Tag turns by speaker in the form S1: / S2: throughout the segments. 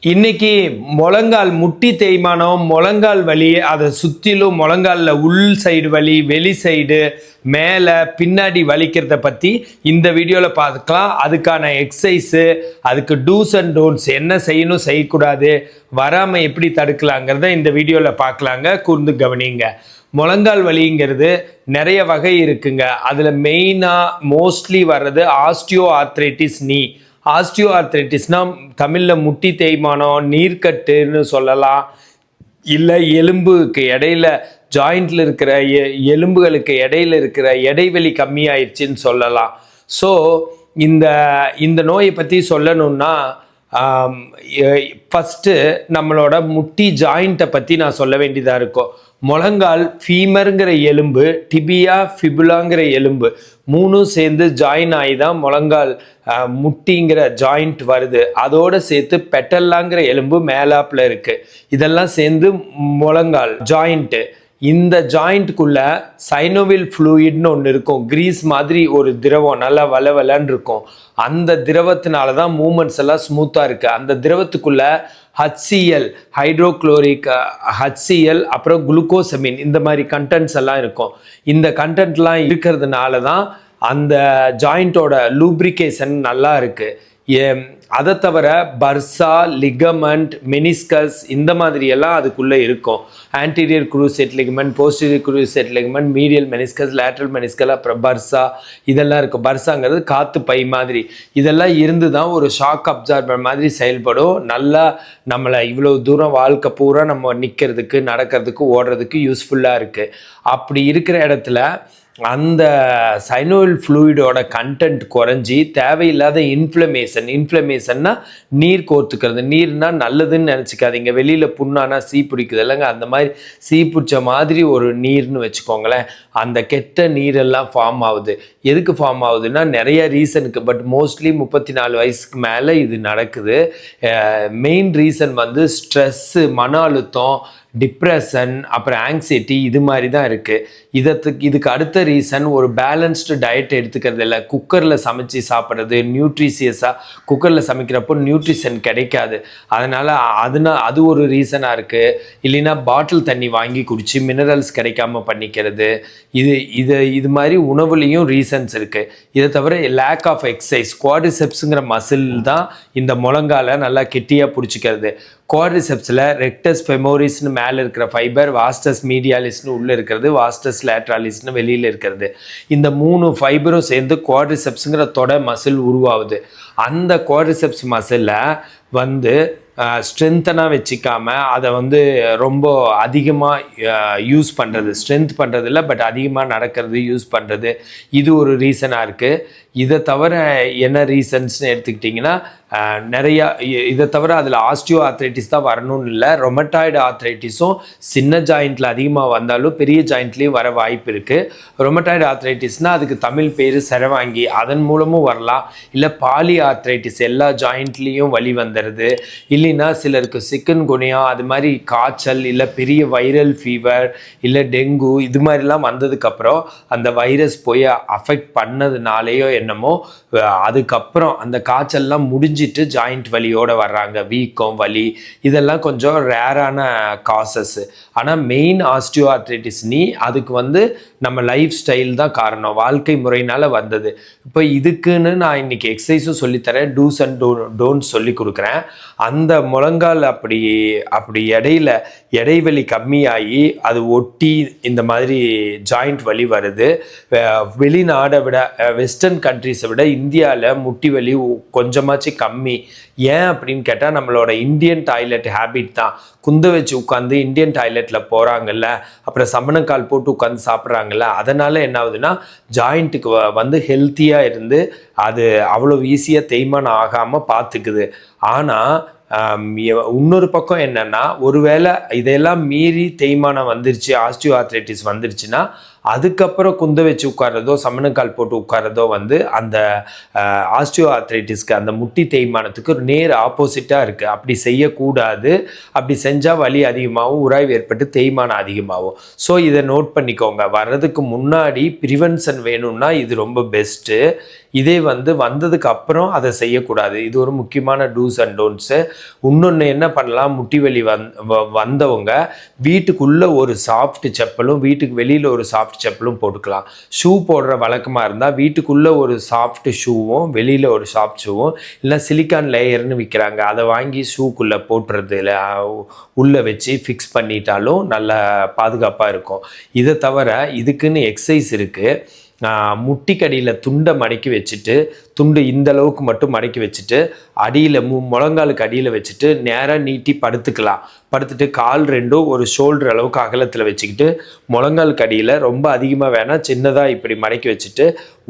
S1: இன்னைக்கு முழங்கால் முட்டி தேய்மானம், முழங்கால் வலி, அதை சுற்றிலும் முழங்காலில் உள் சைடு வலி, வெளி சைடு, மேலே பின்னாடி வலிக்கிறத பற்றி இந்த வீடியோவில் பார்க்கலாம். அதுக்கான எக்ஸசைஸு, அதுக்கு டூஸ் அண்ட் டோன்ட்ஸ், என்ன செய்யணும் செய்யக்கூடாது, வராமல் எப்படி தடுக்கலாங்கிறத இந்த வீடியோவில் பார்க்கலாங்க. கூர்ந்து கவனிங்க. முழங்கால் வலிங்கிறது நிறைய வகை இருக்குங்க. அதில் மெயினாக மோஸ்ட்லி வர்றது ஆஸ்டியோ ஆர்த்ரைட்டிஸ் நீ. ஆஸ்டியோ ஆர்த்ரைட்டிஸ்னால் தமிழில் முட்டி தேய்மானம், நீர்க்கட்டுன்னு சொல்லலாம். இல்லை எலும்புக்கு இடையில ஜாயிண்டில் இருக்கிற எலும்புகளுக்கு இடையில இருக்கிற இடைவெளி கம்மியாயிடுச்சின்னு சொல்லலாம். ஸோ இந்த இந்த நோயை பற்றி சொல்லணுன்னா ஃபஸ்ட்டு நம்மளோட முட்டி ஜாயிண்ட்டை பற்றி நான் சொல்ல வேண்டியதாக இருக்கும். முழங்கால் ஃபீமருங்கிற எலும்பு, டிபியா, ஃபிபுலாங்கிற எலும்பு மூணும் சேர்ந்து ஜாயின் ஆகி தான் முழங்கால் முட்டிங்கிற ஜாயிண்ட் வருது. அதோடு சேர்த்து பெட்டல்லாங்கிற எலும்பு மேலாப்பில் இருக்குது. இதெல்லாம் சேர்ந்து முழங்கால் ஜாயிண்ட்டு. இந்த ஜாயிண்ட்டுக்குள்ள சைனோவில் ஃப்ளூயிட்னு ஒன்று இருக்கும். கிரீஸ் மாதிரி ஒரு திரவம் நல்லா வளவலன்னு இருக்கும். அந்த திரவத்தினால தான் மூமெண்ட்ஸ் எல்லாம் ஸ்மூத்தாக இருக்குது. அந்த திரவத்துக்குள்ள HCl, ஹைட்ரோக்ளோரிக் HCl, அப்புறம் குளுக்கோசமின், இந்த மாதிரி கண்டென்ட்ஸ் எல்லாம் இருக்கும். இந்த கண்டென்ட்லாம் இருக்கிறதுனால தான் அந்த ஜாயிண்ட்டோட லூப்ரிகேஷன் நல்லா இருக்குது. அதை தவிர பர்சா, லிகமெண்ட், மெனிஸ்கஸ் இந்த மாதிரியெல்லாம் அதுக்குள்ளே இருக்கும். Anterior cruciate ligament, posterior cruciate ligament, medial meniscus, lateral meniscal, அப்புறம் பர்சா இதெல்லாம் இருக்கும். பர்சாங்கிறது காற்று பை மாதிரி. இதெல்லாம் இருந்து தான் ஒரு ஷாக் அப்சார்பர் மாதிரி செயல்படும். நல்லா நம்மளை இவ்வளோ தூரம் வாழ்க்கை பூரா நம்ம நிற்கிறதுக்கு, நடக்கிறதுக்கு, ஓடுறதுக்கு யூஸ்ஃபுல்லாக இருக்குது. அப்படி இருக்கிற இடத்துல அந்த சைனோவில் ஃப்ளூயிடோட கண்டென்ட் குறைஞ்சி தேவையில்லாத இன்ஃப்ளமேஷன்னா நீர் கோர்த்துக்கிறது. நீர்னா நல்லதுன்னு நினச்சிக்காதீங்க. வெளியில் புண்ணானா சீ பிடிக்குது இல்லைங்க, அந்த மாதிரி சீ பிடிச்ச மாதிரி ஒரு நீர்னு வச்சுக்கோங்களேன். அந்த கெட்ட நீரெல்லாம் ஃபார்ம் ஆகுது. எதுக்கு ஃபார்ம் ஆகுதுன்னா நிறைய ரீசனுக்கு, பட் மோஸ்ட்லி 34 வயசுக்கு மேலே இது நடக்குது. மெயின் ரீசன் வந்து ஸ்ட்ரெஸ்ஸு, மன அழுத்தம், டிப்ரெஷன், அப்புறம் ஆங்ஸைட்டி, இது மாதிரி தான் இருக்குது. இதுக்கு அடுத்த ரீசன் ஒரு பேலன்ஸ்டு டயட் எடுத்துக்கிறது இல்லை. குக்கரில் சமைச்சு சாப்பிட்றது, நியூட்ரிஷியஸாக குக்கரில் சமைக்கிறப்போ நியூட்ரிஷன் கிடைக்காது. அதனால் அது ஒரு ரீசனாக இருக்குது. இல்லைன்னா பாட்டில் தண்ணி வாங்கி குடித்து மினரல்ஸ் கிடைக்காம பண்ணிக்கிறது. இது மாதிரி உணவுலேயும் ரீசன்ஸ் இருக்குது. இதை தவிர லேக் ஆஃப் எக்ஸசைஸ். குவாட்ரிசெப்ஸுங்கிற மசில் தான் இந்த முழங்கால நல்லா கெட்டியாக பிடிச்சிக்கிறது. குவாட்ரிசெப்ஸில் ரெக்டஸ் ஃபெமோரிஸ்னு மேலே இருக்கிற ஃபைபர், வாஸ்டஸ் மீடியாலிஸ்னு உள்ளே இருக்கிறது, வாஸ்டஸ் லேட்ராலிஸ்னு வெளியில் இருக்கிறது. இந்த 3 ஃபைபரும் சேர்ந்து குவாட்ரிசெப்ஸுங்கிற தொடை மசில் உருவாகுது. அந்த குவாட்ரிசெப்ஸ் மசிலை வந்து ஸ்ட்ரென்த்தனாக வச்சுக்காம அதை வந்து ரொம்ப அதிகமாக யூஸ் பண்ணுறது, ஸ்ட்ரென்த் பண்ணுறது இல்லை, பட் அதிகமாக நடக்கிறது, யூஸ் பண்ணுறது, இது ஒரு ரீசனாக இருக்குது. இதை தவிர என்ன ரீசன்ஸ்னு எடுத்துக்கிட்டிங்கன்னா நிறையா. இதை தவிர அதில் ஆஸ்டியோ ஆர்த்ரைட்டிஸ் தான் வரணும்னு இல்லை. ரொமட்டாய்டு ஆர்த்ரைட்டிஸும் சின்ன ஜாயிண்டில் அதிகமாக வந்தாலும் பெரிய ஜாயிண்ட்லேயும் வர வாய்ப்பு இருக்குது. ரொமட்டாய்டு ஆர்த்ரைட்டிஸ்னால் அதுக்கு தமிழ் பேர் சரவாங்கி, அதன் மூலமும் வரலாம். இல்லை பாலி ஆர்த்ரைட்டிஸ், எல்லா ஜாயிண்ட்லேயும் வலி வந்துடுது. இல்லைன்னா சிலருக்கு சிக்கன் குனியா, அது மாதிரி காய்ச்சல், இல்லை பெரிய வைரல் ஃபீவர், இல்லை டெங்கு, இது மாதிரிலாம் வந்ததுக்கப்புறம் அந்த வைரஸ் போய் அஃபெக்ட் பண்ணதுனாலேயோ என்னமோ அதுக்கப்புறம் அந்த காய்ச்சல்லாம் முடிஞ்சிட்டு ஜாயிண்ட் வலியோடு வர்றாங்க. வீக்கம், வலி, இதெல்லாம் கொஞ்சம் ரேரான காசஸ். ஆனால் மெயின் ஆஸ்டியோ ஆர்த்ரைட்டிஸ் நீ, அதுக்கு வந்து நம்ம லைஃப் ஸ்டைல் தான் காரணம், வாழ்க்கை முறையினால் வந்தது. இப்போ இதுக்குன்னு நான் இன்றைக்கி எக்ஸசைஸும் சொல்லித்தரேன், டூஸ் அண்ட் டோன்ட்ஸ் சொல்லி கொடுக்குறேன். அந்த முழங்கால் அப்படி இடைவெளி கம்மியாகி அது ஒட்டி இந்த மாதிரி ஜாயிண்ட் வலி வருது. வெளிநாடை விட, வெஸ்டர்ன் கண்ட்ரிஸை விட இந்தியாவில் முட்டி வலி கொஞ்சமாச்சு கம்மி. ஏன் அப்படின்னு கேட்டால் நம்மளோட இந்தியன் டாய்லெட் ஹேபிட் தான். குந்த வச்சு உட்காந்து இந்தியன் டாய்லெட்டில் போகிறாங்கல்ல, அப்புறம் சமணக்கால் போட்டு உட்காந்து சாப்பிட்றாங்கல்ல, அதனால் என்ன ஆகுதுன்னா ஜாயிண்ட்டுக்கு வந்து ஹெல்த்தியாக இருந்து அது அவ்வளோ ஈஸியாக தேய்மானம் ஆகாமல் பார்த்துக்குது. ஆனால் இன்னொரு பக்கம் என்னென்னா, ஒருவேளை இதையெல்லாம் மீறி தேய்மானம் வந்துருச்சு, ஆஸ்டியோ ஆர்த்ரைட்டிஸ் வந்துருச்சுன்னா அதுக்கப்புறம் குந்த வச்சு உட்கார்றதோ சமணக்கால் போட்டு உட்கார்றதோ வந்து அந்த ஆஸ்டியோ ஆர்த்ரைட்டிஸ்க்கு அந்த முட்டி தேய்மானத்துக்கு ஒரு நேர் ஆப்போசிட்டாக இருக்குது. அப்படி செய்யக்கூடாது. அப்படி செஞ்சால் வலி அதிகமாகவும் உராய்வு ஏற்பட்டு தேய்மானம் அதிகமாகும். ஸோ இதை நோட் பண்ணிக்கோங்க. வர்றதுக்கு முன்னாடி ப்ரிவென்ஷன் வேணும்னா இது ரொம்ப பெஸ்ட்டு. இதே வந்து வந்ததுக்கு அப்புறம் அதை செய்யக்கூடாது. இது ஒரு முக்கியமான டூஸ் அண்ட் டோன்ட்ஸு. இன்னொன்று என்ன பண்ணலாம், முட்டி வலி வந்தவங்க வீட்டுக்குள்ளே ஒரு சாஃப்ட் செப்பலும் வீட்டுக்கு வெளியில் ஒரு சாஃப்ட் செப்பலும் போட்டுக்கலாம். ஷூ போடுற வழக்கமாக இருந்தால் வீட்டுக்குள்ளே ஒரு சாஃப்ட் ஷூவும் வெளியில் ஒரு சாஃப்ட் ஷூவும் இல்லை சிலிக்கான் லேயர்னு விற்கிறாங்க, அதை வாங்கி ஷூக்குள்ளே போட்டுறது இல்லை உள்ளே வச்சு ஃபிக்ஸ் பண்ணிட்டாலும் நல்ல பாதுகாப்பாக இருக்கும். இதை தவிர இதுக்குன்னு எக்ஸசைஸ் இருக்குது. முட்டிக்கடியில் துண்டை மடக்கி வச்சுட்டு, துண்டு இந்த அளவுக்கு மட்டும் மடக்கி வச்சுட்டு அடியில் முழங்காலுக்கு அடியில் வச்சுட்டு நேராக நீட்டி படுத்துக்கலாம். படுத்துட்டு கால் ரெண்டும் ஒரு ஷோல்டர் அளவுக்கு அகலத்தில் வச்சுக்கிட்டு முழங்காலுக்கு அடியில் ரொம்ப அதிகமாக வேணால் சின்னதாக இப்படி மடக்கி வச்சுட்டு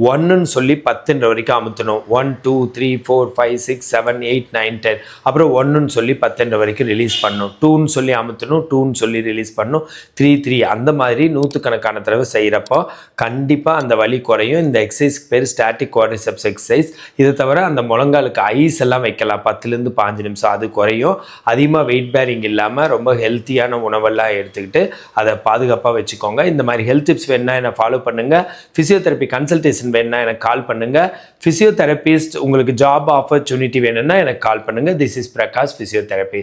S1: 1ன்னு சொல்லி 10 வரைக்கும் அமுத்தணும். 1 2 3 4 5 6 7 8 9 10 அப்புறம் 1ன்னு சொல்லி 10 வரைக்கும் ரிலீஸ் பண்ணணும். 2ன்னு சொல்லி அமுத்தணும், 2ன்னு சொல்லி ரிலீஸ் பண்ணணும், 3 3 அந்த மாதிரி 100கணக்கான தடவை செய்கிறப்போ கண்டிப்பாக அந்த வலி குறையும். இந்த எக்ஸசைஸ்க்கு பேர் ஸ்டாட்டிக் குவாட்ரிசெப்ஸ் எக்ஸசைஸ். இதை தவிர அந்த முழங்காலுக்கு ஐஸ் எல்லாம் வைக்கலாம் 10லேருந்து 15 நிமிஷம், அது குறையும். அதிகமாக வெயிட் பேரிங் இல்லாமல் ரொம்ப ஹெல்த்தியான உணவெல்லாம் எடுத்துக்கிட்டு அதை பாதுகாப்பாக வச்சுக்கோங்க. இந்த மாதிரி ஹெல்த் டிப்ஸ் வேணுன்னா என்னை ஃபாலோ பண்ணுங்கள். ஃபிசியோதெரப்பி கன்சல்டேஷன் வேணுன்னா எனக்கு கால் பண்ணுங்கள். ஃபிசியோதெரபிஸ்ட் உங்களுக்கு ஜாப் ஆப்பர்ச்சுனிட்டி வேணும்னா எனக்கு கால் பண்ணுங்கள். This is Prakash physiotherapy.